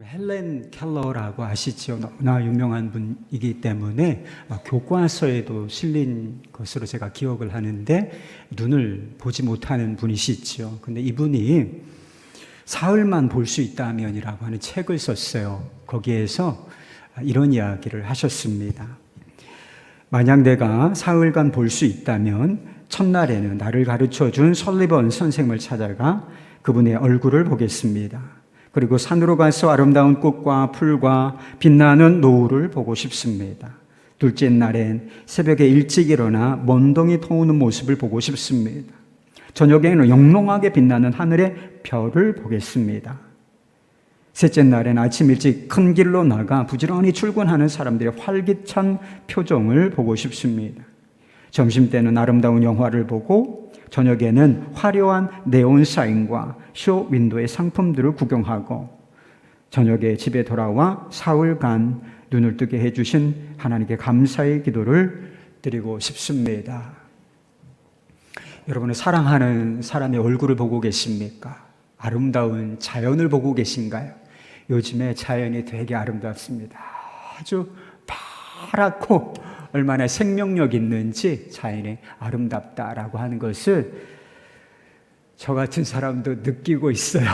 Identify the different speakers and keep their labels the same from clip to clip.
Speaker 1: 헬렌 켈러라고 아시죠? 너무나 유명한 분이기 때문에 교과서에도 실린 것으로 제가 기억을 하는데 눈을 보지 못하는 분이시죠. 근데 이분이 사흘만 볼 수 있다면이라고 하는 책을 썼어요. 거기에서 이런 이야기를 하셨습니다. 만약 내가 사흘간 볼 수 있다면 첫날에는 나를 가르쳐준 설리번 선생을 찾아가 그분의 얼굴을 보겠습니다. 그리고 산으로 가서 아름다운 꽃과 풀과 빛나는 노을을 보고 싶습니다. 둘째 날엔 새벽에 일찍 일어나 먼동이 터오는 모습을 보고 싶습니다. 저녁에는 영롱하게 빛나는 하늘의 별을 보겠습니다. 셋째 날엔 아침 일찍 큰 길로 나가 부지런히 출근하는 사람들의 활기찬 표정을 보고 싶습니다. 점심때는 아름다운 영화를 보고 저녁에는 화려한 네온 사인과 쇼 윈도의 상품들을 구경하고 저녁에 집에 돌아와 사흘간 눈을 뜨게 해주신 하나님께 감사의 기도를 드리고 싶습니다. 여러분은 사랑하는 사람의 얼굴을 보고 계십니까? 아름다운 자연을 보고 계신가요? 요즘에 자연이 되게 아름답습니다. 아주 파랗고 얼마나 생명력 있는지 자연이 아름답다라고 하는 것을 저 같은 사람도 느끼고 있어요.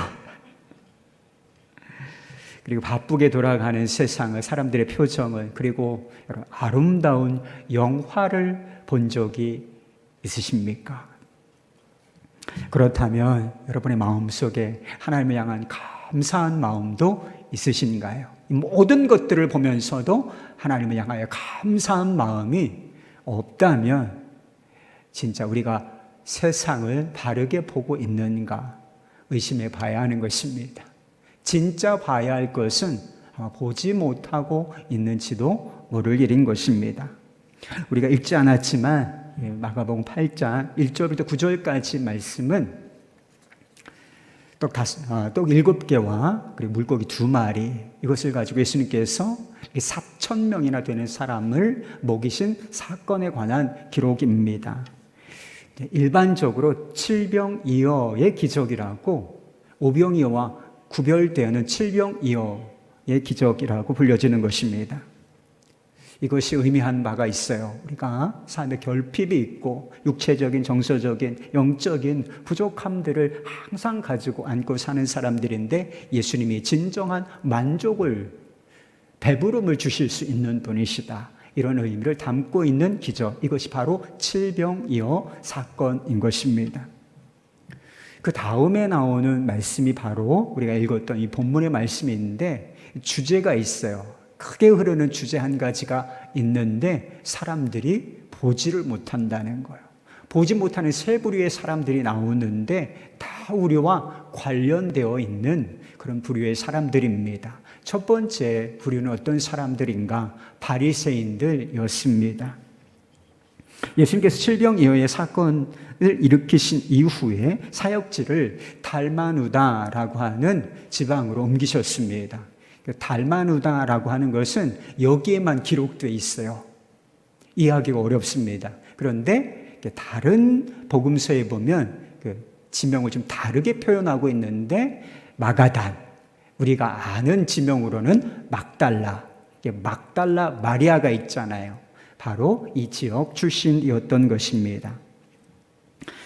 Speaker 1: 그리고 바쁘게 돌아가는 세상을, 사람들의 표정을, 그리고 아름다운 영화를 본 적이 있으십니까? 그렇다면 여러분의 마음속에 하나님을 향한 감사한 마음도 있으신가요? 이 모든 것들을 보면서도 하나님을 향하여 감사한 마음이 없다면 진짜 우리가 세상을 바르게 보고 있는가 의심해 봐야 하는 것입니다. 진짜 봐야 할 것은 아마 보지 못하고 있는지도 모를 일인 것입니다. 우리가 읽지 않았지만 마가복음 8장 1절부터 9절까지 말씀은 떡 7개와 그리고 물고기 2마리 이것을 가지고 예수님께서 4,000명이나 되는 사람을 먹이신 사건에 관한 기록입니다. 일반적으로 칠병이어의 기적이라고 오병이어와 구별되는 칠병이어의 기적이라고 불려지는 것입니다. 이것이 의미한 바가 있어요. 우리가 삶에 결핍이 있고 육체적인, 정서적인, 영적인 부족함들을 항상 가지고 안고 사는 사람들인데 예수님이 진정한 만족을, 배부름을 주실 수 있는 분이시다. 이런 의미를 담고 있는 기적, 이것이 바로 칠병이어 사건인 것입니다. 그 다음에 나오는 말씀이 바로 우리가 읽었던 이 본문의 말씀이 있는데 주제가 있어요. 크게 흐르는 주제 한 가지가 있는데 사람들이 보지를 못한다는 거예요. 보지 못하는 세 부류의 사람들이 나오는데 다 우리와 관련되어 있는 그런 부류의 사람들입니다. 첫 번째 부류는 어떤 사람들인가? 바리새인들이었습니다. 예수님께서 칠병이어의 사건을 일으키신 이후에 사역지를 달마누다라고 하는 지방으로 옮기셨습니다. 달마누다라고 하는 것은 여기에만 기록되어 있어요. 이해하기가 어렵습니다. 그런데 다른 복음서에 보면 지명을 좀 다르게 표현하고 있는데 마가단, 우리가 아는 지명으로는 막달라 마리아가 있잖아요. 바로 이 지역 출신이었던 것입니다.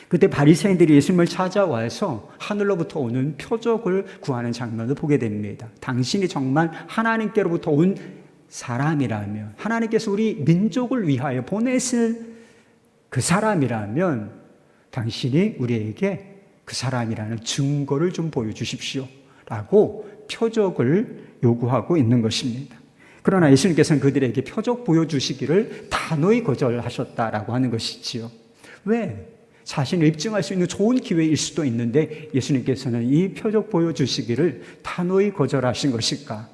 Speaker 1: 그때 바리새인들이 예수님을 찾아와서 하늘로부터 오는 표적을 구하는 장면을 보게 됩니다. 당신이 정말 하나님께로부터 온 사람이라면, 하나님께서 우리 민족을 위하여 보내실 그 사람이라면 당신이 우리에게 그 사람이라는 증거를 좀 보여주십시오 라고 표적을 요구하고 있는 것입니다. 그러나 예수님께서는 그들에게 표적 보여주시기를 단호히 거절하셨다라고 하는 것이지요. 왜? 자신을 입증할 수 있는 좋은 기회일 수도 있는데 예수님께서는 이 표적 보여주시기를 단호히 거절하신 것일까?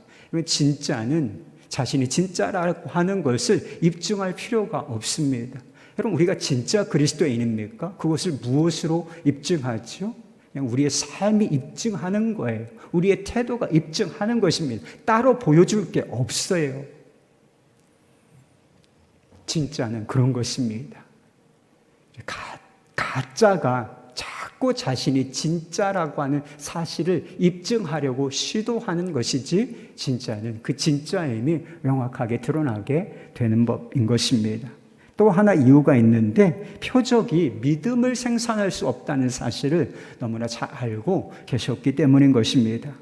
Speaker 1: 진짜는 자신이 진짜라고 하는 것을 입증할 필요가 없습니다. 여러분, 우리가 진짜 그리스도인입니까? 그것을 무엇으로 입증하죠? 그냥 우리의 삶이 입증하는 거예요. 우리의 태도가 입증하는 것입니다. 따로 보여줄 게 없어요. 진짜는 그런 것입니다. 가짜가 자꾸 자꾸 자신이 진짜라고 하는 사실을 입증하려고 시도하는 것이지 진짜는 그 진짜임이 명확하게 드러나게 되는 법인 것입니다. 또 하나 이유가 있는데 표적이 믿음을 생산할 수 없다는 사실을 너무나 잘 알고 계셨기 때문인 것입니다.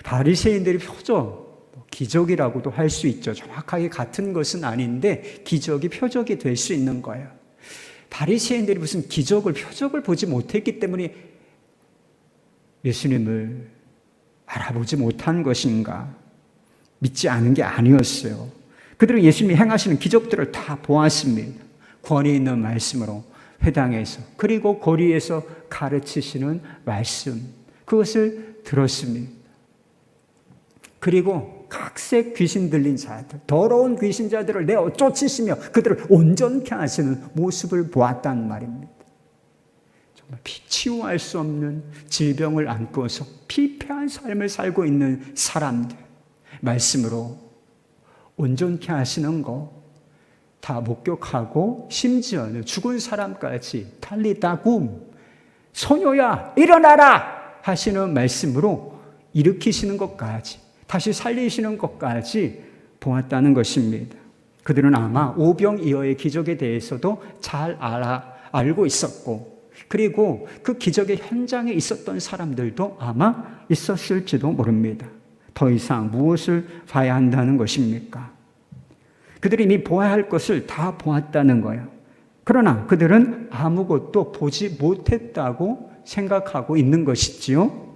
Speaker 1: 바리새인들이 표적, 기적이라고도 할 수 있죠. 정확하게 같은 것은 아닌데 기적이 표적이 될 수 있는 거예요. 바리새인들이 무슨 기적을, 표적을 보지 못했기 때문에 예수님을 알아보지 못한 것인가? 믿지 않은 게 아니었어요. 그들은 예수님이 행하시는 기적들을 다 보았습니다. 권위 있는 말씀으로 회당에서, 그리고 거리에서 가르치시는 말씀, 그것을 들었습니다. 그리고 각색 귀신 들린 자들, 더러운 귀신자들을 내어 쫓으시며 그들을 온전케 하시는 모습을 보았단 말입니다. 정말 치유할 수 없는 질병을 안고서 피폐한 삶을 살고 있는 사람들, 말씀으로 온전케 하시는 거 다 목격하고, 심지어는 죽은 사람까지 탈리다굼, 소녀야 일어나라 하시는 말씀으로 일으키시는 것까지, 다시 살리시는 것까지 보았다는 것입니다. 그들은 아마 오병이어의 기적에 대해서도 잘 알고 있었고, 그리고 그 기적의 현장에 있었던 사람들도 아마 있었을지도 모릅니다. 더 이상 무엇을 봐야 한다는 것입니까? 그들이 이미 보아야 할 것을 다 보았다는 거예요. 그러나 그들은 아무것도 보지 못했다고 생각하고 있는 것이지요.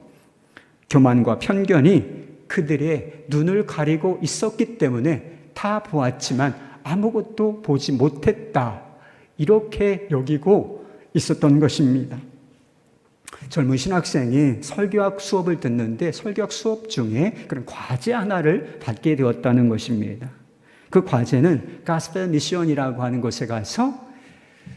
Speaker 1: 교만과 편견이 그들의 눈을 가리고 있었기 때문에 다 보았지만 아무것도 보지 못했다, 이렇게 여기고 있었던 것입니다. 젊은 신학생이 설교학 수업을 듣는데 설교학 수업 중에 그런 과제 하나를 받게 되었다는 것입니다. 그 과제는 가스펠 미션이라고 하는 곳에 가서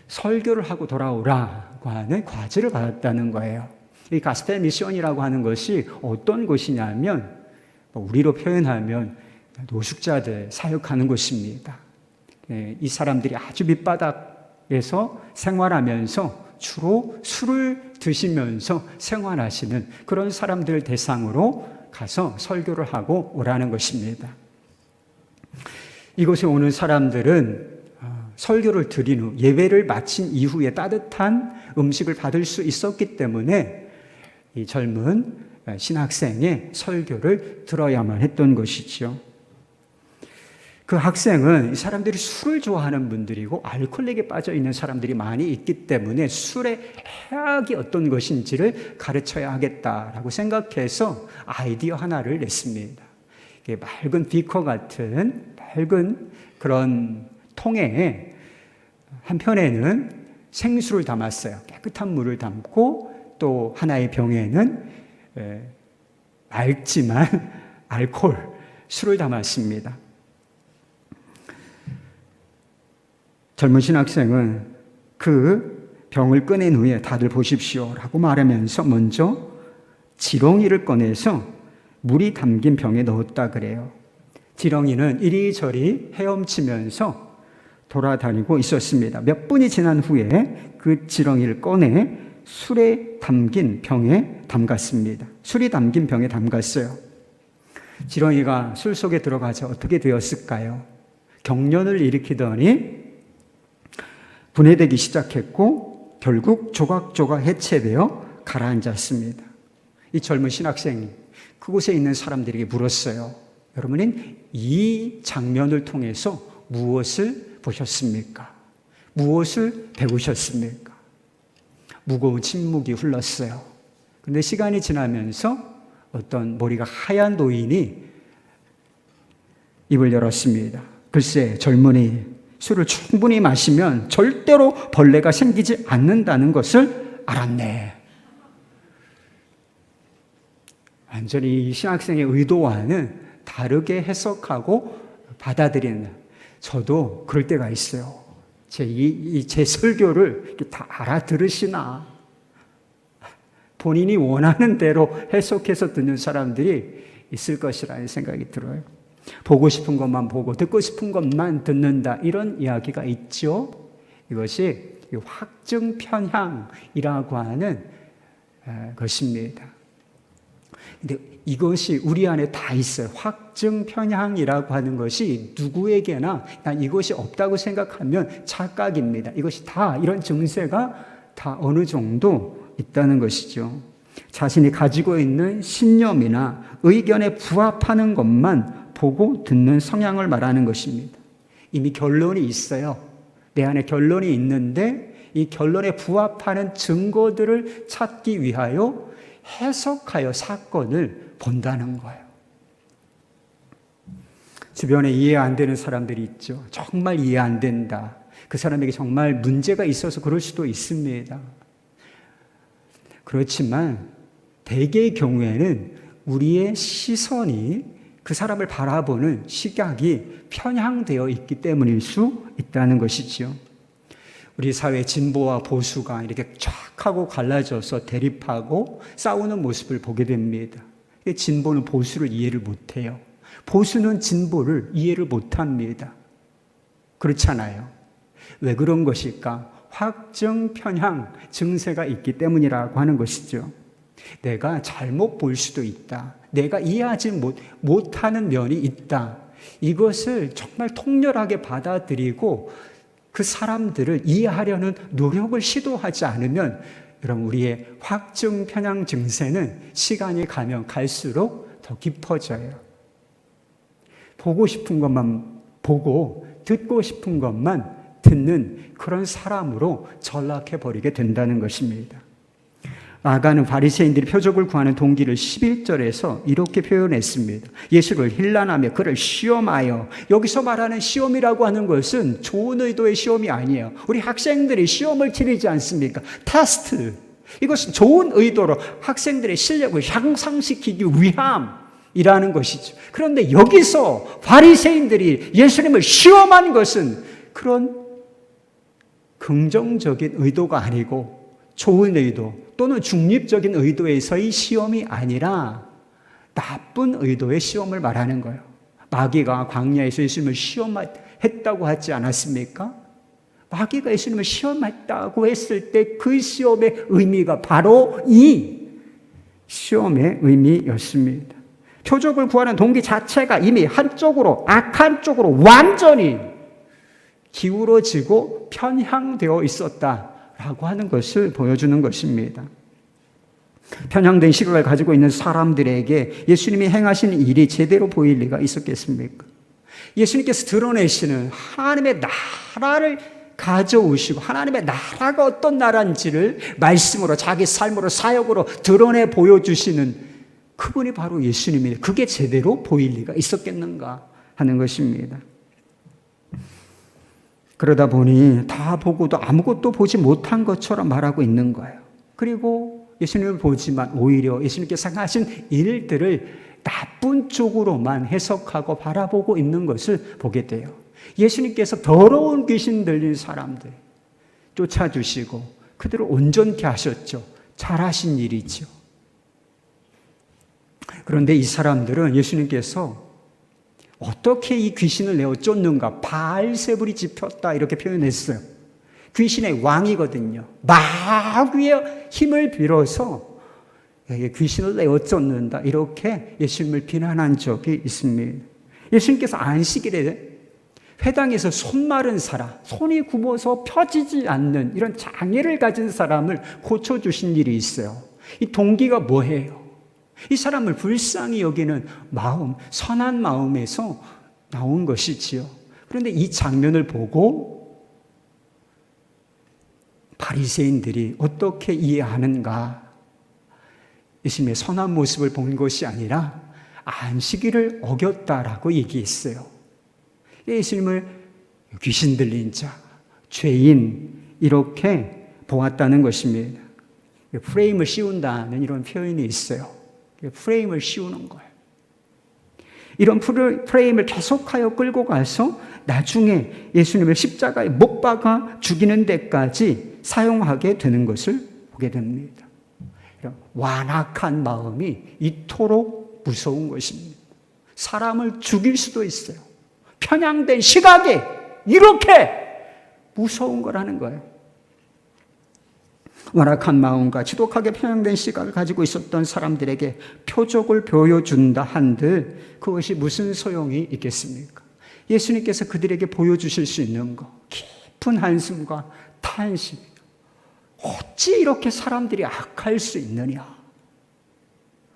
Speaker 1: 설교를 하고 돌아오라고 하는 과제를 받았다는 거예요. 이 가스펠 미션이라고 하는 것이 어떤 곳이냐면, 우리로 표현하면 노숙자들 사역하는 곳입니다. 이 사람들이 아주 밑바닥에서 생활하면서 주로 술을 드시면서 생활하시는 그런 사람들 대상으로 가서 설교를 하고 오라는 것입니다. 이곳에 오는 사람들은 설교를 드린 후, 예배를 마친 이후에 따뜻한 음식을 받을 수 있었기 때문에 이 젊은 신학생의 설교를 들어야만 했던 것이죠. 그 학생은 이 사람들이 술을 좋아하는 분들이고 알코올에 빠져 있는 사람들이 많이 있기 때문에 술의 해악이 어떤 것인지를 가르쳐야 하겠다라고 생각해서 아이디어 하나를 냈습니다. 맑은 비커 같은 맑은 그런 통에 한편에는 생수를 담았어요. 깨끗한 물을 담고, 또 하나의 병에는 맑지만 알코올, 술을 담았습니다. 젊은 신학생은 그 병을 꺼낸 후에 다들 보십시오 라고 말하면서 먼저 지렁이를 꺼내서 물이 담긴 병에 넣었다 그래요. 지렁이는 이리저리 헤엄치면서 돌아다니고 있었습니다. 몇 분이 지난 후에 그 지렁이를 꺼내 술에 담긴 병에 담갔습니다. 술이 담긴 병에 담갔어요. 지렁이가 술 속에 들어가자 어떻게 되었을까요? 경련을 일으키더니 분해되기 시작했고 결국 조각조각 해체되어 가라앉았습니다. 이 젊은 신학생이 그곳에 있는 사람들에게 물었어요. 여러분은 이 장면을 통해서 무엇을 보셨습니까? 무엇을 배우셨습니까? 무거운 침묵이 흘렀어요. 그런데 시간이 지나면서 어떤 머리가 하얀 노인이 입을 열었습니다. 글쎄, 젊은이, 술을 충분히 마시면 절대로 벌레가 생기지 않는다는 것을 알았네. 완전히 이 신학생의 의도와는 다르게 해석하고 받아들이는, 저도 그럴 때가 있어요. 제 설교를 다 알아들으시나? 본인이 원하는 대로 해석해서 듣는 사람들이 있을 것이라는 생각이 들어요. 보고 싶은 것만 보고 듣고 싶은 것만 듣는다, 이런 이야기가 있죠. 이것이 확증 편향이라고 하는 것입니다. 근데 이것이 우리 안에 다 있어요. 확증 편향이라고 하는 것이 누구에게나 난 이것이 없다고 생각하면 착각입니다. 이것이 다 이런 증세가 다 어느 정도 있다는 것이죠. 자신이 가지고 있는 신념이나 의견에 부합하는 것만 보고 듣는 성향을 말하는 것입니다. 이미 결론이 있어요. 내 안에 결론이 있는데 이 결론에 부합하는 증거들을 찾기 위하여 해석하여 사건을 본다는 거예요. 주변에 이해 안 되는 사람들이 있죠. 정말 이해 안 된다. 그 사람에게 정말 문제가 있어서 그럴 수도 있습니다. 그렇지만 대개의 경우에는 우리의 시선이 그 사람을 바라보는 시각이 편향되어 있기 때문일 수 있다는 것이죠. 우리 사회 진보와 보수가 이렇게 쫙 하고 갈라져서 대립하고 싸우는 모습을 보게 됩니다. 진보는 보수를 이해를 못해요. 보수는 진보를 이해를 못합니다. 그렇잖아요. 왜 그런 것일까? 확증 편향 증세가 있기 때문이라고 하는 것이죠. 내가 잘못 볼 수도 있다. 내가 이해하지 못하는 면이 있다. 이것을 정말 통렬하게 받아들이고 그 사람들을 이해하려는 노력을 시도하지 않으면 여러분 우리의 확증 편향 증세는 시간이 가면 갈수록 더 깊어져요. 보고 싶은 것만 보고 듣고 싶은 것만 듣는 그런 사람으로 전락해버리게 된다는 것입니다. 아가는 바리새인들이 표적을 구하는 동기를 11절에서 이렇게 표현했습니다. 예수를 힐난하며 그를 시험하여. 여기서 말하는 시험이라고 하는 것은 좋은 의도의 시험이 아니에요. 우리 학생들이 시험을 치르지 않습니까? 테스트. 이것은 좋은 의도로 학생들의 실력을 향상시키기 위함이라는 것이죠. 그런데 여기서 바리새인들이 예수님을 시험한 것은 그런 긍정적인 의도가 아니고 좋은 의도 또는 중립적인 의도에서의 시험이 아니라 나쁜 의도의 시험을 말하는 거예요. 마귀가 광야에서 예수님을 시험했다고 하지 않았습니까? 마귀가 예수님을 시험했다고 했을 때 그 시험의 의미가 바로 이 시험의 의미였습니다. 표적을 구하는 동기 자체가 이미 한쪽으로 악한 쪽으로 완전히 기울어지고 편향되어 있었다라고 하는 것을 보여주는 것입니다. 편향된 시각을 가지고 있는 사람들에게 예수님이 행하신 일이 제대로 보일 리가 있었겠습니까? 예수님께서 드러내시는 하나님의 나라를 가져오시고 하나님의 나라가 어떤 나라인지를 말씀으로 자기 삶으로 사역으로 드러내 보여주시는 그분이 바로 예수님입니다. 그게 제대로 보일 리가 있었겠는가 하는 것입니다. 그러다 보니 다 보고도 아무것도 보지 못한 것처럼 말하고 있는 거예요. 그리고 예수님을 보지만 오히려 예수님께서 하신 일들을 나쁜 쪽으로만 해석하고 바라보고 있는 것을 보게 돼요. 예수님께서 더러운 귀신 들린 사람들 쫓아주시고 그들을 온전케 하셨죠. 잘하신 일이죠. 그런데 이 사람들은 예수님께서 어떻게 이 귀신을 내어 쫓는가? 바알세불이 짚혔다 이렇게 표현했어요. 귀신의 왕이거든요. 마귀의 힘을 빌어서 귀신을 내어 쫓는다 이렇게 예수님을 비난한 적이 있습니다. 예수님께서 안식일에 회당에서 손 마른 사람, 손이 굽어서 펴지지 않는 이런 장애를 가진 사람을 고쳐주신 일이 있어요. 이 동기가 뭐예요? 이 사람을 불쌍히 여기는 마음, 선한 마음에서 나온 것이지요. 그런데 이 장면을 보고 바리새인들이 어떻게 이해하는가? 예수님의 선한 모습을 본 것이 아니라 안식일을 어겼다라고 얘기했어요. 예수님을 귀신 들린 자, 죄인 이렇게 보았다는 것입니다. 프레임을 씌운다는 이런 표현이 있어요. 프레임을 씌우는 거예요. 이런 프레임을 계속하여 끌고 가서 나중에 예수님을 십자가에 못 박아 죽이는 데까지 사용하게 되는 것을 보게 됩니다. 이런 완악한 마음이 이토록 무서운 것입니다. 사람을 죽일 수도 있어요. 편향된 시각에 이렇게 무서운 거라는 거예요. 완악한 마음과 지독하게 편향된 시각을 가지고 있었던 사람들에게 표적을 보여준다 한들 그것이 무슨 소용이 있겠습니까? 예수님께서 그들에게 보여주실 수 있는 것, 깊은 한숨과 탄식. 어찌 이렇게 사람들이 악할 수 있느냐?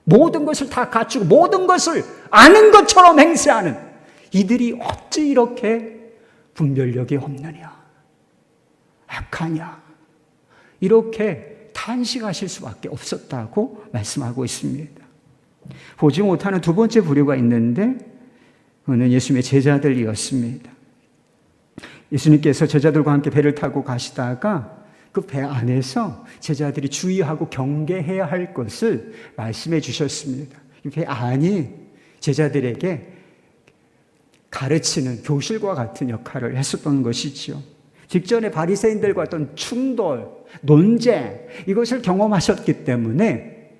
Speaker 1: 모든 것을 다 갖추고 모든 것을 아는 것처럼 행세하는 이들이 어찌 이렇게 분별력이 없느냐? 악하냐? 이렇게 탄식하실 수밖에 없었다고 말씀하고 있습니다. 보지 못하는 두 번째 부류가 있는데 그는 예수님의 제자들이었습니다. 예수님께서 제자들과 함께 배를 타고 가시다가 그 배 안에서 제자들이 주의하고 경계해야 할 것을 말씀해 주셨습니다. 이 배 안이 제자들에게 가르치는 교실과 같은 역할을 했었던 것이지요. 직전에 바리새인들과 어떤 충돌, 논쟁 이것을 경험하셨기 때문에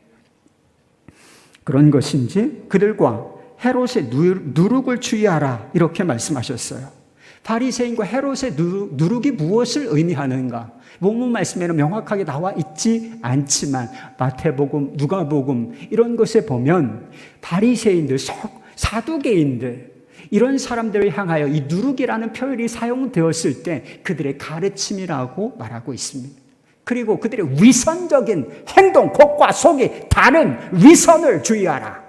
Speaker 1: 그런 것인지 그들과 헤롯의 누룩을 주의하라 이렇게 말씀하셨어요. 바리새인과 헤롯의 누룩이 무엇을 의미하는가? 본문 말씀에는 명확하게 나와 있지 않지만 마태복음, 누가복음 이런 것에 보면 바리새인들, 사두개인들 이런 사람들을 향하여 이 누룩이라는 표현이 사용되었을 때 그들의 가르침이라고 말하고 있습니다. 그리고 그들의 위선적인 행동, 겉과 속이 다른 위선을 주의하라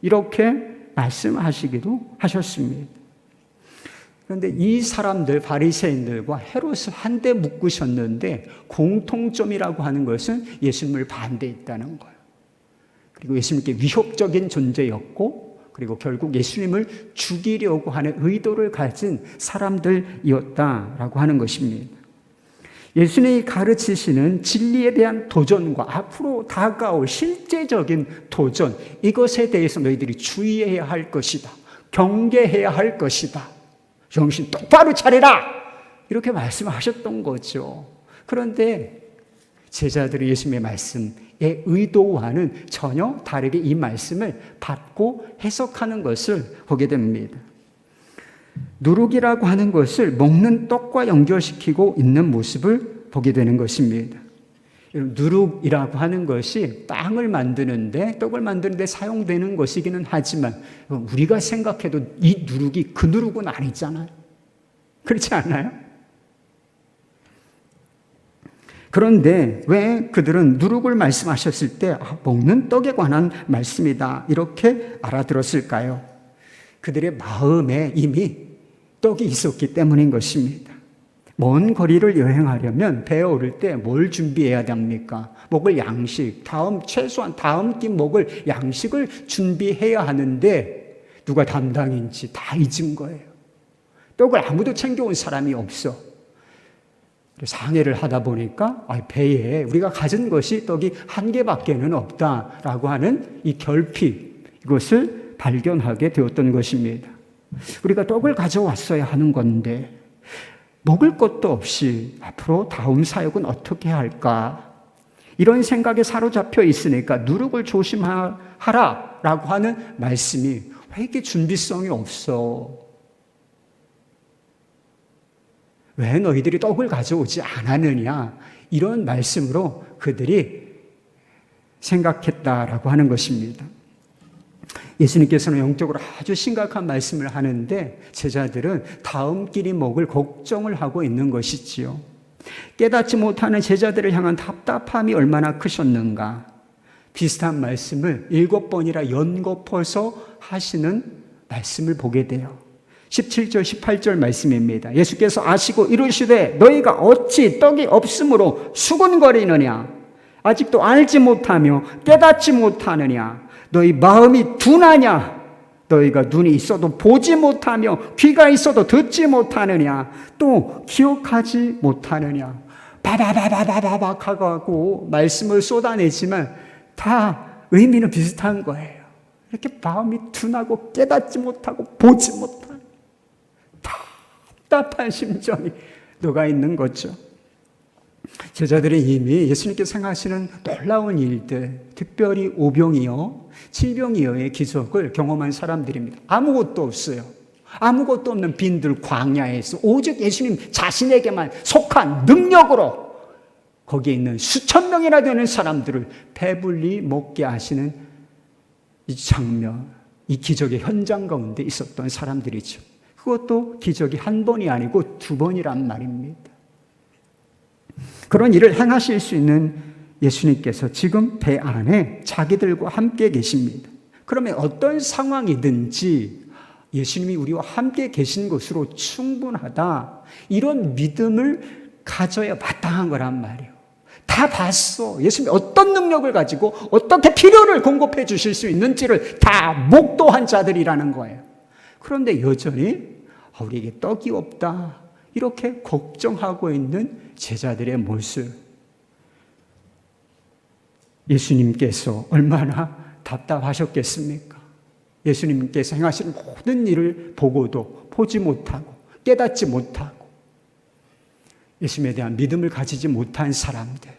Speaker 1: 이렇게 말씀하시기도 하셨습니다. 그런데 이 사람들 바리새인들과 헤롯을 한데 묶으셨는데 공통점이라고 하는 것은 예수님을 반대했다는 거예요. 그리고 예수님께 위협적인 존재였고 그리고 결국 예수님을 죽이려고 하는 의도를 가진 사람들이었다라고 하는 것입니다. 예수님이 가르치시는 진리에 대한 도전과 앞으로 다가올 실제적인 도전 이것에 대해서 너희들이 주의해야 할 것이다. 경계해야 할 것이다. 정신 똑바로 차리라! 이렇게 말씀하셨던 거죠. 그런데 제자들이 예수님의 말씀의 의도와는 전혀 다르게 이 말씀을 받고 해석하는 것을 보게 됩니다. 누룩이라고 하는 것을 먹는 떡과 연결시키고 있는 모습을 보게 되는 것입니다. 누룩이라고 하는 것이 빵을 만드는데 떡을 만드는데 사용되는 것이기는 하지만 우리가 생각해도 이 누룩이 그 누룩은 아니잖아요. 그렇지 않나요? 그런데 왜 그들은 누룩을 말씀하셨을 때 먹는 떡에 관한 말씀이다 이렇게 알아들었을까요? 그들의 마음에 이미 떡이 있었기 때문인 것입니다. 먼 거리를 여행하려면 배에 오를 때 뭘 준비해야 됩니까? 먹을 양식, 최소한 다음 끼 먹을 양식을 준비해야 하는데 누가 담당인지 다 잊은 거예요. 떡을 아무도 챙겨온 사람이 없어. 상해를 하다 보니까 배에 우리가 가진 것이 떡이 한 개밖에는 없다라고 하는 이 결핍, 이것을 발견하게 되었던 것입니다. 우리가 떡을 가져왔어야 하는 건데 먹을 것도 없이 앞으로 다음 사역은 어떻게 할까? 이런 생각에 사로잡혀 있으니까 누룩을 조심하라라고 하는 말씀이 왜 이렇게 준비성이 없어? 왜 너희들이 떡을 가져오지 않았느냐? 이런 말씀으로 그들이 생각했다라고 하는 것입니다. 예수님께서는 영적으로 아주 심각한 말씀을 하는데 제자들은 다음 끼니 먹을 걱정을 하고 있는 것이지요. 깨닫지 못하는 제자들을 향한 답답함이 얼마나 크셨는가. 비슷한 말씀을 7번이나 연거퍼서 하시는 말씀을 보게 돼요. 17절 18절 말씀입니다. 예수께서 아시고 이르시되 너희가 어찌 떡이 없으므로 수군거리느냐. 아직도 알지 못하며 깨닫지 못하느냐. 너희 마음이 둔하냐? 너희가 눈이 있어도 보지 못하며 귀가 있어도 듣지 못하느냐? 또 기억하지 못하느냐? 바바바바바박 하고 말씀을 쏟아내지만 다 의미는 비슷한 거예요. 이렇게 마음이 둔하고 깨닫지 못하고 보지 못하는 답답한 심정이 녹아 있는 거죠. 제자들은 이미 예수님께서 행하시는 놀라운 일들, 특별히 오병이어, 칠병이어의 기적을 경험한 사람들입니다. 아무것도 없어요. 아무것도 없는 빈들 광야에서 오직 예수님 자신에게만 속한 능력으로 거기에 있는 수천 명이나 되는 사람들을 배불리 먹게 하시는 이 장면, 이 기적의 현장 가운데 있었던 사람들이죠. 그것도 기적이 한 번이 아니고 두 번이란 말입니다. 그런 일을 행하실 수 있는 예수님께서 지금 배 안에 자기들과 함께 계십니다. 그러면 어떤 상황이든지 예수님이 우리와 함께 계신 것으로 충분하다, 이런 믿음을 가져야 마땅한 거란 말이에요. 다 봤어. 예수님이 어떤 능력을 가지고 어떻게 필요를 공급해 주실 수 있는지를 다 목도한 자들이라는 거예요. 그런데 여전히 우리에게 떡이 없다, 이렇게 걱정하고 있는 제자들의 모습, 예수님께서 얼마나 답답하셨겠습니까? 예수님께서 행하시는 모든 일을 보고도 보지 못하고 깨닫지 못하고 예수님에 대한 믿음을 가지지 못한 사람들,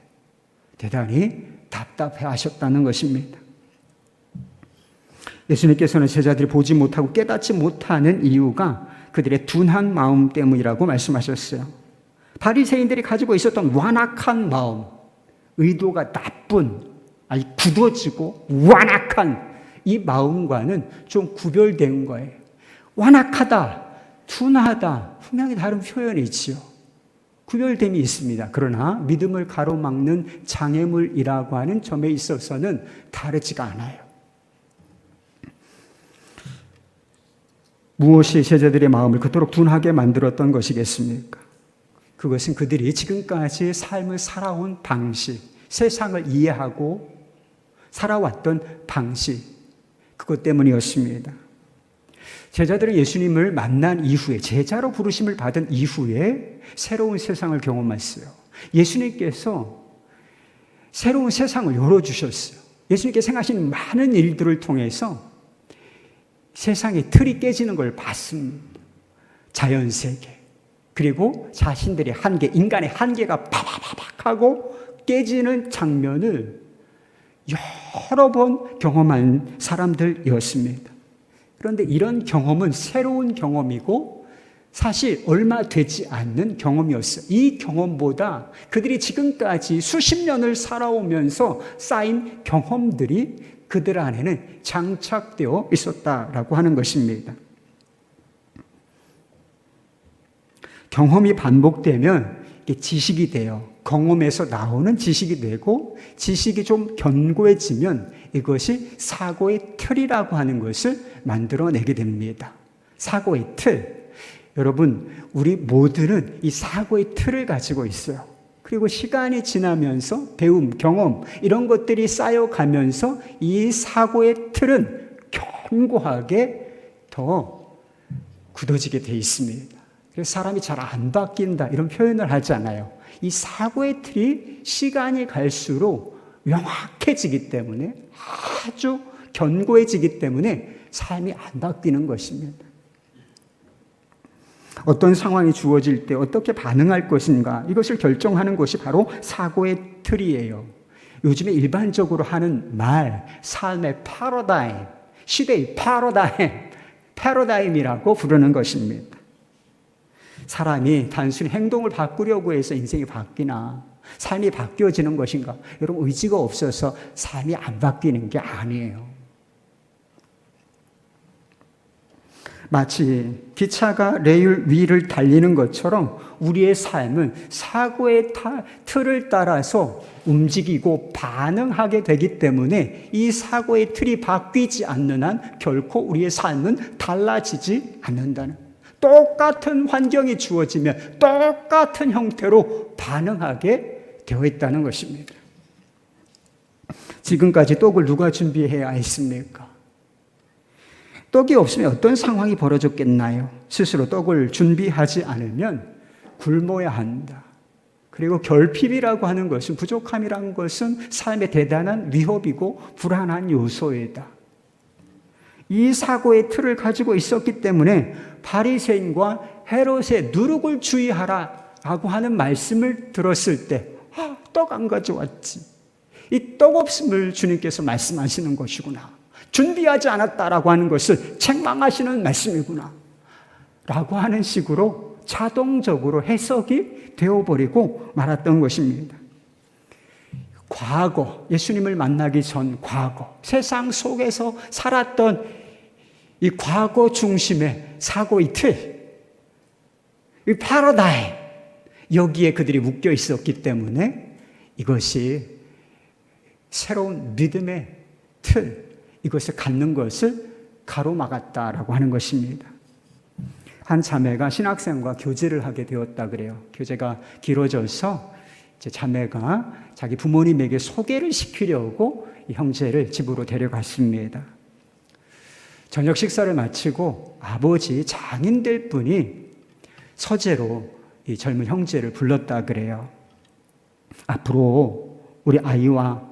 Speaker 1: 대단히 답답해 하셨다는 것입니다. 예수님께서는 제자들이 보지 못하고 깨닫지 못하는 이유가 그들의 둔한 마음 때문이라고 말씀하셨어요. 바리새인들이 가지고 있었던 완악한 마음, 의도가 나쁜, 아니 굳어지고 완악한 이 마음과는 좀 구별된 거예요. 완악하다, 둔하다, 분명히 다른 표현이지요. 구별됨이 있습니다. 그러나 믿음을 가로막는 장애물이라고 하는 점에 있어서는 다르지가 않아요. 무엇이 제자들의 마음을 그토록 둔하게 만들었던 것이겠습니까? 그것은 그들이 지금까지 삶을 살아온 방식, 세상을 이해하고 살아왔던 방식, 그것 때문이었습니다. 제자들은 예수님을 만난 이후에, 제자로 부르심을 받은 이후에 새로운 세상을 경험했어요. 예수님께서 새로운 세상을 열어주셨어요. 예수님께서 행하신 많은 일들을 통해서 세상의 틀이 깨지는 걸 봤습니다. 자연세계, 그리고 자신들의 한계, 인간의 한계가 파바바박 하고 깨지는 장면을 여러 번 경험한 사람들이었습니다. 그런데 이런 경험은 새로운 경험이고 사실 얼마 되지 않는 경험이었어요. 이 경험보다 그들이 지금까지 수십 년을 살아오면서 쌓인 경험들이 그들 안에는 장착되어 있었다라고 하는 것입니다. 경험이 반복되면 이게 지식이 돼요. 경험에서 나오는 지식이 되고, 지식이 좀 견고해지면 이것이 사고의 틀이라고 하는 것을 만들어내게 됩니다. 사고의 틀. 여러분, 우리 모두는 이 사고의 틀을 가지고 있어요. 그리고 시간이 지나면서 배움, 경험, 이런 것들이 쌓여가면서 이 사고의 틀은 견고하게 더 굳어지게 돼 있습니다. 그래서 사람이 잘 안 바뀐다, 이런 표현을 하지 않아요. 이 사고의 틀이 시간이 갈수록 명확해지기 때문에, 아주 견고해지기 때문에 삶이 안 바뀌는 것입니다. 어떤 상황이 주어질 때 어떻게 반응할 것인가, 이것을 결정하는 것이 바로 사고의 틀이에요. 요즘에 일반적으로 하는 말, 삶의 패러다임, 시대의 패러다임이라고 부르는 것입니다. 사람이 단순히 행동을 바꾸려고 해서 인생이 바뀌나, 삶이 바뀌어지는 것인가? 여러분, 의지가 없어서 삶이 안 바뀌는 게 아니에요. 마치 기차가 레일 위를 달리는 것처럼 우리의 삶은 사고의 틀을 따라서 움직이고 반응하게 되기 때문에 이 사고의 틀이 바뀌지 않는 한 결코 우리의 삶은 달라지지 않는다는, 똑같은 환경이 주어지면 똑같은 형태로 반응하게 되어 있다는 것입니다. 지금까지 떡을 누가 준비해야 했습니까? 떡이 없으면 어떤 상황이 벌어졌겠나요? 스스로 떡을 준비하지 않으면 굶어야 한다. 그리고 결핍이라고 하는 것은, 부족함이라는 것은 삶의 대단한 위협이고 불안한 요소이다. 이 사고의 틀을 가지고 있었기 때문에 바리새인과 헤롯의 누룩을 주의하라라고 하는 말씀을 들었을 때, 떡 안 가져왔지, 이 떡 없음을 주님께서 말씀하시는 것이구나, 준비하지 않았다라고 하는 것을 책망하시는 말씀이구나 라고 하는 식으로 자동적으로 해석이 되어버리고 말았던 것입니다. 과거, 예수님을 만나기 전 과거, 세상 속에서 살았던 이 과거 중심의 사고의 틀, 이 패러다임, 여기에 그들이 묶여 있었기 때문에 이것이 새로운 믿음의 틀, 이것을 갖는 것을 가로막았다라고 하는 것입니다. 한 자매가 신학생과 교제를 하게 되었다 그래요. 교제가 길어져서 이제 자매가 자기 부모님에게 소개를 시키려고 이 형제를 집으로 데려갔습니다. 저녁 식사를 마치고 아버지 장인될 분이 서재로 이 젊은 형제를 불렀다 그래요. 앞으로 우리 아이와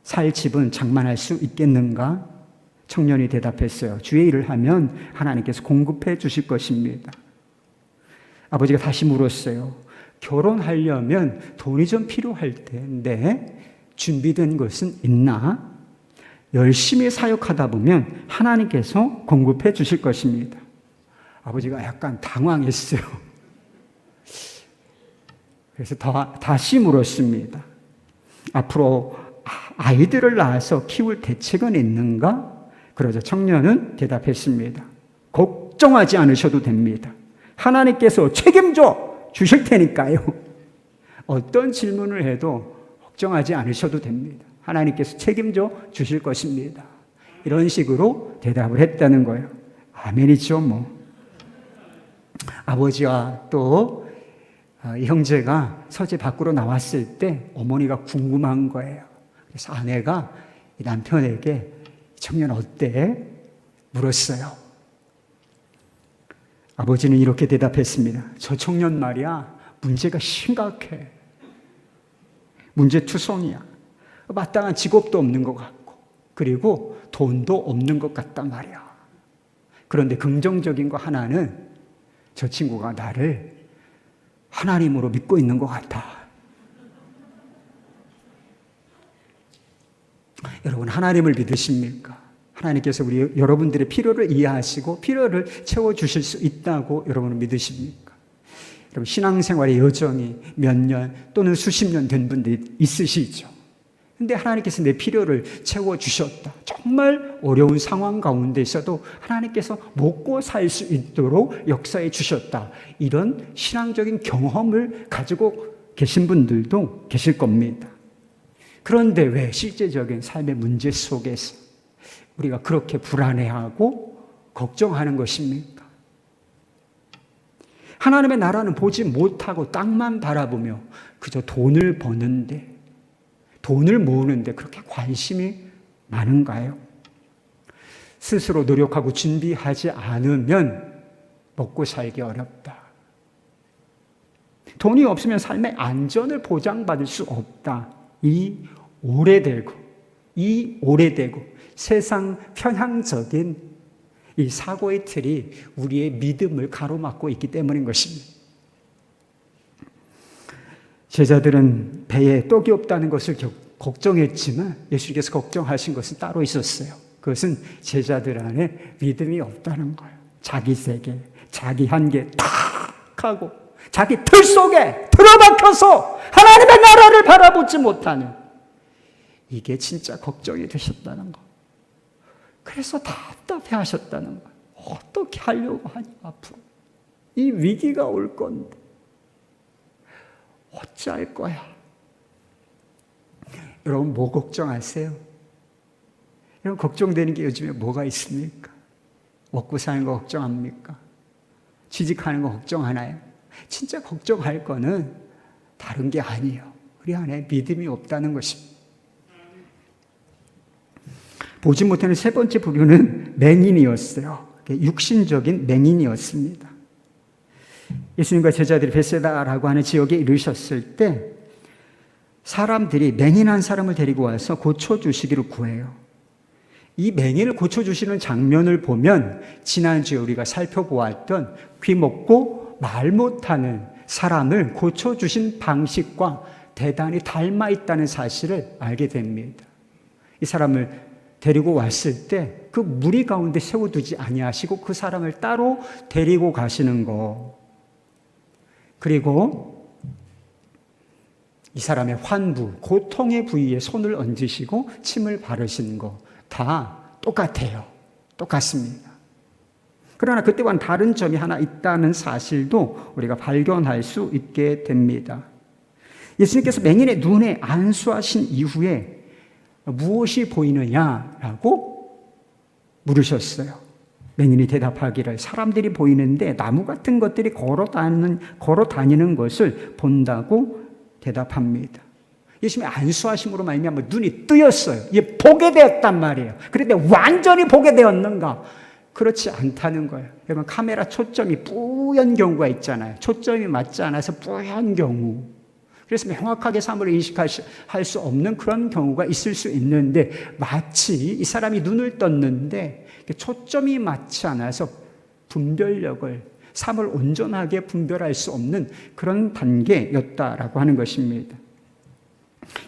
Speaker 1: 살 집은 장만할 수 있겠는가? 청년이 대답했어요. 주의 일을 하면 하나님께서 공급해 주실 것입니다. 아버지가 다시 물었어요. 결혼하려면 돈이 좀 필요할 텐데 준비된 것은 있나? 열심히 사역하다 보면 하나님께서 공급해 주실 것입니다. 아버지가 약간 당황했어요. 그래서 다시 물었습니다. 앞으로 아이들을 낳아서 키울 대책은 있는가? 그러자 청년은 대답했습니다. 걱정하지 않으셔도 됩니다. 하나님께서 책임져 주실 테니까요. 어떤 질문을 해도 걱정하지 않으셔도 됩니다. 하나님께서 책임져 주실 것입니다. 이런 식으로 대답을 했다는 거예요. 아멘이죠, 뭐. 아버지와 또 이 형제가 서재 밖으로 나왔을 때 어머니가 궁금한 거예요. 그래서 아내가 남편에게 청년 어때? 물었어요. 아버지는 이렇게 대답했습니다. 저 청년 말이야, 문제가 심각해. 문제투성이야. 마땅한 직업도 없는 것 같고, 그리고 돈도 없는 것 같단 말이야. 그런데 긍정적인 거 하나는 저 친구가 나를 하나님으로 믿고 있는 것 같아. 여러분, 하나님을 믿으십니까? 하나님께서 여러분들의 필요를 이해하시고 필요를 채워주실 수 있다고 여러분은 믿으십니까? 여러분, 신앙생활의 여정이 몇 년 또는 수십 년 된 분들이 있으시죠. 근데 하나님께서 내 필요를 채워주셨다. 정말 어려운 상황 가운데 있어도 하나님께서 먹고 살 수 있도록 역사해 주셨다. 이런 신앙적인 경험을 가지고 계신 분들도 계실 겁니다. 그런데 왜 실제적인 삶의 문제 속에서 우리가 그렇게 불안해하고 걱정하는 것입니까? 하나님의 나라는 보지 못하고 땅만 바라보며 그저 돈을 버는데, 돈을 모으는데 그렇게 관심이 많은가요? 스스로 노력하고 준비하지 않으면 먹고 살기 어렵다. 돈이 없으면 삶의 안전을 보장받을 수 없다. 이 오래되고 세상 편향적인 이 사고의 틀이 우리의 믿음을 가로막고 있기 때문인 것입니다. 제자들은 배에 떡이 없다는 것을 걱정했지만 예수님께서 걱정하신 것은 따로 있었어요. 그것은 제자들 안에 믿음이 없다는 거예요. 자기 세계, 자기 한계 탁 하고 자기 틀 속에 틀어박혀서 하나님의 나라를 바라보지 못하는, 이게 진짜 걱정이 되셨다는 거. 그래서 답답해 하셨다는 거예요. 어떻게 하려고 하냐, 앞으로. 이 위기가 올 건데 어찌할 거야. 여러분, 뭐 걱정하세요? 여러분, 걱정되는 게 요즘에 뭐가 있습니까? 먹고 사는 거 걱정합니까? 취직하는 거 걱정하나요? 진짜 걱정할 거는 다른 게 아니에요. 우리 안에 믿음이 없다는 것입니다. 보지 못하는 세 번째 부류는 맹인이었어요. 육신적인 맹인이었습니다. 예수님과 제자들이 베세다라고 하는 지역에 이르셨을 때 사람들이 맹인한 사람을 데리고 와서 고쳐주시기를 구해요. 이 맹인을 고쳐주시는 장면을 보면 지난주에 우리가 살펴보았던 귀 먹고 말 못하는 사람을 고쳐주신 방식과 대단히 닮아 있다는 사실을 알게 됩니다. 이 사람을 데리고 왔을 때 그 무리 가운데 세워두지 아니하시고 그 사람을 따로 데리고 가시는 거. 그리고 이 사람의 환부, 고통의 부위에 손을 얹으시고 침을 바르시는 거 다 똑같아요. 똑같습니다. 그러나 그때와는 다른 점이 하나 있다는 사실도 우리가 발견할 수 있게 됩니다. 예수님께서 맹인의 눈에 안수하신 이후에 무엇이 보이느냐라고 물으셨어요. 맹인이 대답하기를 사람들이 보이는데 나무 같은 것들이 걸어 다니는 것을 본다고 대답합니다. 예수님의 안수하심으로 말미암아 눈이 뜨였어요. 이게 보게 되었단 말이에요. 그런데 완전히 보게 되었는가? 그렇지 않다는 거예요. 여러분, 카메라 초점이 뿌연 경우가 있잖아요. 초점이 맞지 않아서 뿌연 경우. 그래서 명확하게 사물을 인식할 수 없는 그런 경우가 있을 수 있는데, 마치 이 사람이 눈을 떴는데 초점이 맞지 않아서 분별력을, 사물 온전하게 분별할 수 없는 그런 단계였다라고 하는 것입니다.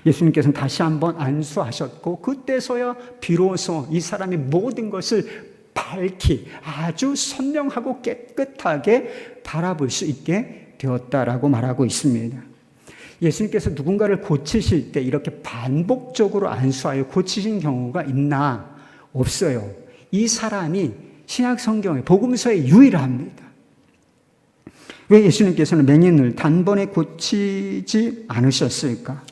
Speaker 1: 예수님께서는 다시 한번 안수하셨고, 그때서야 비로소 이 사람이 모든 것을 밝히 아주 선명하고 깨끗하게 바라볼 수 있게 되었다라고 말하고 있습니다. 예수님께서 누군가를 고치실 때 이렇게 반복적으로 안수하여 고치신 경우가 있나? 없어요. 이 사람이 신약 성경의 복음서에 유일합니다. 왜 예수님께서는 맹인을 단번에 고치지 않으셨을까?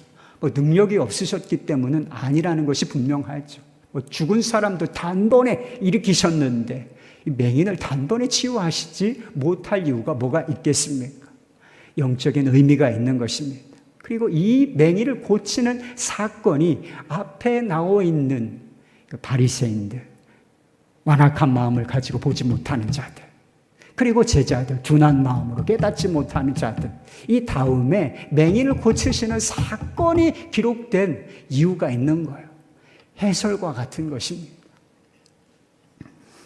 Speaker 1: 능력이 없으셨기 때문은 아니라는 것이 분명하죠. 죽은 사람도 단번에 일으키셨는데 맹인을 단번에 치유하시지 못할 이유가 뭐가 있겠습니까? 영적인 의미가 있는 것입니다. 그리고 이 맹인을 고치는 사건이 앞에 나와 있는 바리새인들, 완악한 마음을 가지고 보지 못하는 자들, 그리고 제자들, 둔한 마음으로 깨닫지 못하는 자들, 이 다음에 맹인을 고치시는 사건이 기록된 이유가 있는 거예요. 해설과 같은 것입니다.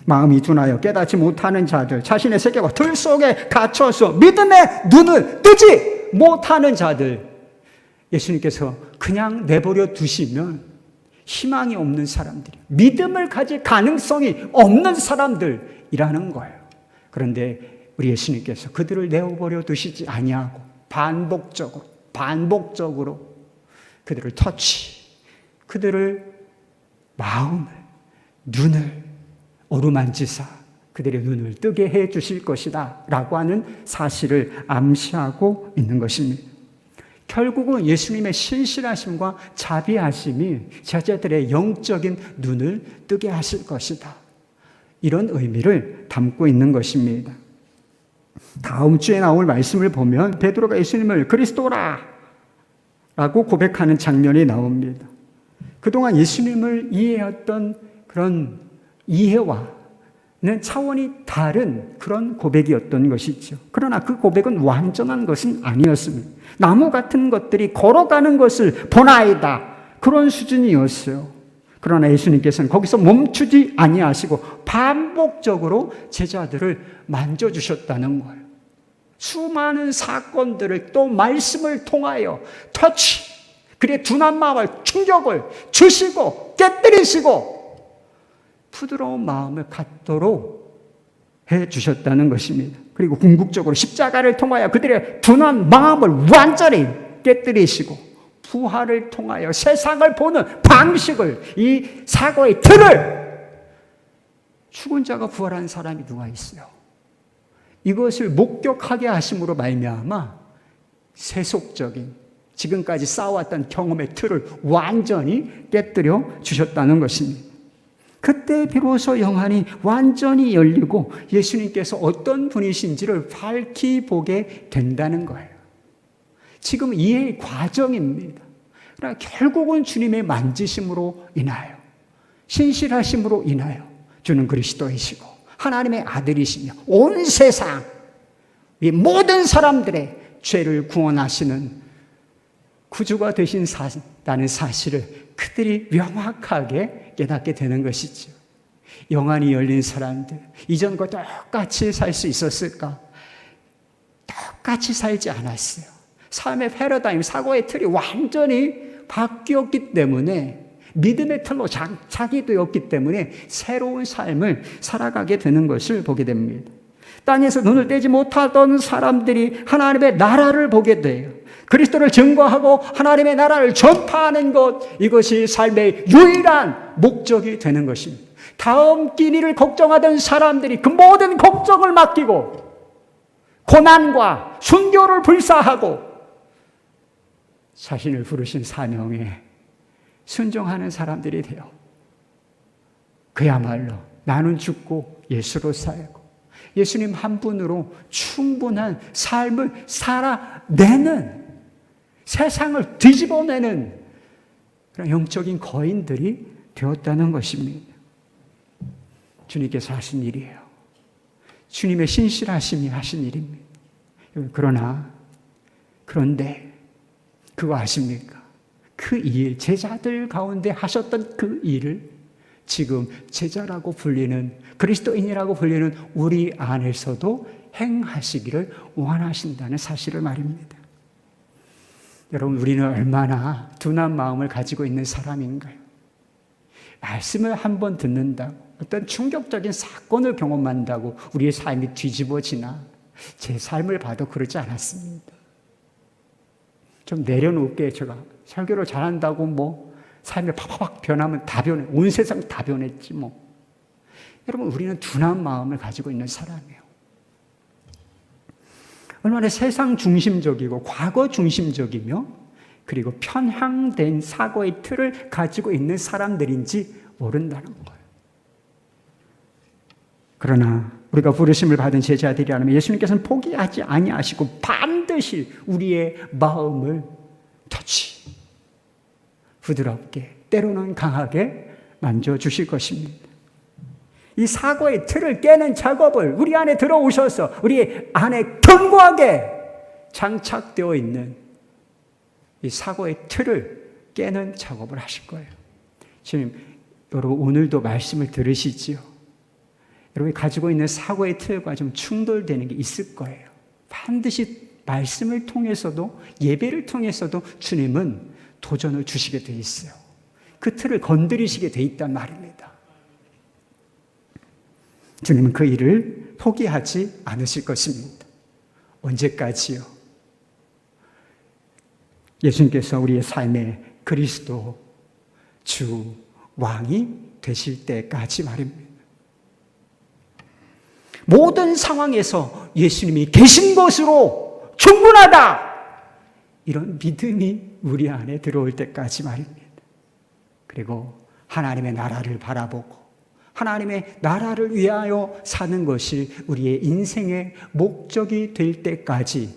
Speaker 1: 마음이 둔하여 깨닫지 못하는 자들, 자신의 세계와 들 속에 갇혀서 믿음의 눈을 뜨지 못하는 자들, 예수님께서 그냥 내버려 두시면 희망이 없는 사람들이, 믿음을 가질 가능성이 없는 사람들이라는 거예요. 그런데 우리 예수님께서 그들을 내버려 두시지 아니하고 반복적으로 그들을 터치, 그들을 마음을, 눈을 어루만지사 그들의 눈을 뜨게 해 주실 것이다 라고 하는 사실을 암시하고 있는 것입니다. 결국은 예수님의 신실하심과 자비하심이 제자들의 영적인 눈을 뜨게 하실 것이다, 이런 의미를 담고 있는 것입니다. 다음 주에 나올 말씀을 보면 베드로가 예수님을 그리스도라 라고 고백하는 장면이 나옵니다. 그동안 예수님을 이해했던 그런 이해와는 차원이 다른 그런 고백이었던 것이죠. 그러나 그 고백은 완전한 것은 아니었습니다. 나무 같은 것들이 걸어가는 것을 보나이다, 그런 수준이었어요. 그러나 예수님께서는 거기서 멈추지 아니하시고 반복적으로 제자들을 만져주셨다는 거예요. 수많은 사건들을 또 말씀을 통하여 터치, 그의 둔한 마음을 충격을 주시고 깨뜨리시고 부드러운 마음을 갖도록 해주셨다는 것입니다. 그리고 궁극적으로 십자가를 통하여 그들의 둔한 마음을 완전히 깨뜨리시고 부활을 통하여 세상을 보는 방식을, 이 사고의 틀을, 죽은 자가 부활한 사람이 누가 있어요? 이것을 목격하게 하심으로 말미암아 세속적인 지금까지 쌓아왔던 경험의 틀을 완전히 깨뜨려 주셨다는 것입니다. 그때 비로소 영안이 완전히 열리고 예수님께서 어떤 분이신지를 밝히 보게 된다는 거예요. 지금 이해의 과정입니다. 그러나 결국은 주님의 만지심으로 인하여, 신실하심으로 인하여 주는 그리스도이시고 하나님의 아들이시며 온 세상 이 모든 사람들의 죄를 구원하시는 구주가 되신다는 사실을 그들이 명확하게 깨닫게 되는 것이죠. 영안이 열린 사람들, 이전과 똑같이 살 수 있었을까? 똑같이 살지 않았어요. 삶의 패러다임, 사고의 틀이 완전히 바뀌었기 때문에, 믿음의 틀로 자기되었기 때문에 새로운 삶을 살아가게 되는 것을 보게 됩니다. 땅에서 눈을 떼지 못하던 사람들이 하나님의 나라를 보게 돼요. 그리스도를 증거하고 하나님의 나라를 전파하는 것, 이것이 삶의 유일한 목적이 되는 것입니다. 다음 끼니를 걱정하던 사람들이 그 모든 걱정을 맡기고 고난과 순교를 불사하고 자신을 부르신 사명에 순종하는 사람들이 되어 그야말로 나는 죽고 예수로 살고 예수님 한 분으로 충분한 삶을 살아내는, 세상을 뒤집어내는 그런 영적인 거인들이 되었다는 것입니다. 주님께서 하신 일이에요. 주님의 신실하심이 하신 일입니다. 그런데 그거 아십니까? 그 일, 제자들 가운데 하셨던 그 일을 지금 제자라고 불리는, 그리스도인이라고 불리는 우리 안에서도 행하시기를 원하신다는 사실을 말입니다. 여러분, 우리는 얼마나 둔한 마음을 가지고 있는 사람인가요? 말씀을 한번 듣는다고, 어떤 충격적인 사건을 경험한다고 우리의 삶이 뒤집어지나? 제 삶을 봐도 그러지 않았습니다. 좀 내려놓을게. 제가 설교를 잘한다고 뭐 삶이 팍팍 변하면 다 변해. 온 세상 다 변했지 뭐. 여러분, 우리는 둔한 마음을 가지고 있는 사람이에요. 얼마나 세상 중심적이고 과거 중심적이며 그리고 편향된 사고의 틀을 가지고 있는 사람들인지 모른다는 거예요. 그러나 우리가 부르심을 받은 제자들이라면 예수님께서는 포기하지 아니하시고 반드시 우리의 마음을 터치, 부드럽게, 때로는 강하게 만져주실 것입니다. 이 사고의 틀을 깨는 작업을 우리 안에 들어오셔서 우리 안에 견고하게 장착되어 있는 이 사고의 틀을 깨는 작업을 하실 거예요. 주님, 여러분 오늘도 말씀을 들으시지요? 여러분이 가지고 있는 사고의 틀과 좀 충돌되는 게 있을 거예요. 반드시 말씀을 통해서도 예배를 통해서도 주님은 도전을 주시게 돼 있어요. 그 틀을 건드리시게 돼 있단 말입니다. 주님은 그 일을 포기하지 않으실 것입니다. 언제까지요? 예수님께서 우리의 삶에 그리스도 주 왕이 되실 때까지 말입니다. 모든 상황에서 예수님이 계신 것으로 충분하다, 이런 믿음이 우리 안에 들어올 때까지 말입니다. 그리고 하나님의 나라를 바라보고 하나님의 나라를 위하여 사는 것이 우리의 인생의 목적이 될 때까지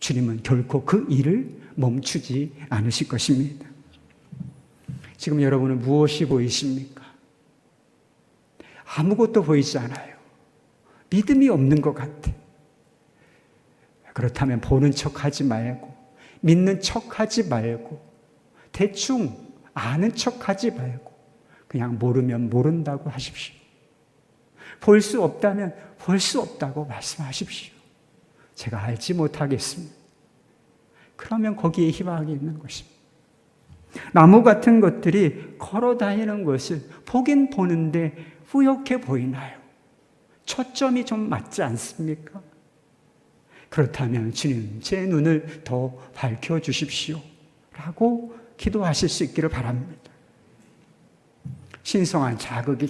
Speaker 1: 주님은 결코 그 일을 멈추지 않으실 것입니다. 지금 여러분은 무엇이 보이십니까? 아무것도 보이지 않아요. 믿음이 없는 것 같아. 그렇다면 보는 척하지 말고, 믿는 척하지 말고, 대충 아는 척하지 말고 그냥 모르면 모른다고 하십시오. 볼 수 없다면 볼 수 없다고 말씀하십시오. 제가 알지 못하겠습니다. 그러면 거기에 희망이 있는 것입니다. 나무 같은 것들이 걸어 다니는 것을 보긴 보는데 뿌옇게 보이나요? 초점이 좀 맞지 않습니까? 그렇다면 주님, 제 눈을 더 밝혀주십시오 라고 기도하실 수 있기를 바랍니다. 신성한 자극이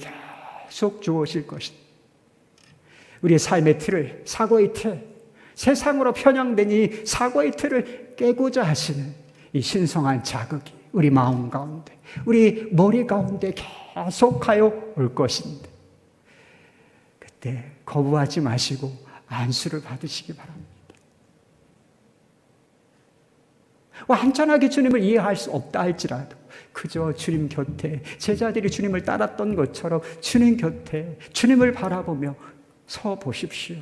Speaker 1: 계속 주어질 것입니다. 우리의 삶의 틀을, 사고의 틀, 세상으로 편향된 이 사고의 틀을 깨고자 하시는 이 신성한 자극이 우리 마음 가운데, 우리 머리 가운데 계속하여 올 것인데, 그때 거부하지 마시고 안수를 받으시기 바랍니다. 완전하게 주님을 이해할 수 없다 할지라도 그저 주님 곁에, 제자들이 주님을 따랐던 것처럼 주님 곁에 주님을 바라보며 서 보십시오.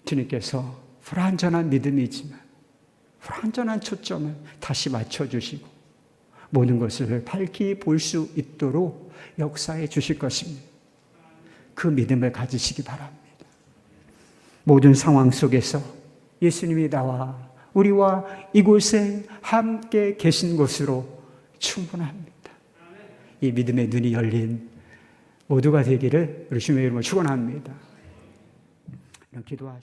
Speaker 1: 주님께서 불완전한 믿음이지만 불완전한 초점을 다시 맞춰주시고 모든 것을 밝히 볼 수 있도록 역사해 주실 것입니다. 그 믿음을 가지시기 바랍니다. 모든 상황 속에서 예수님이 나와 우리와 이곳에 함께 계신 것으로 충분합니다. 이 믿음의 눈이 열린 모두가 되기를 우리 주님의 이름으로 축원합니다. 기도하시죠.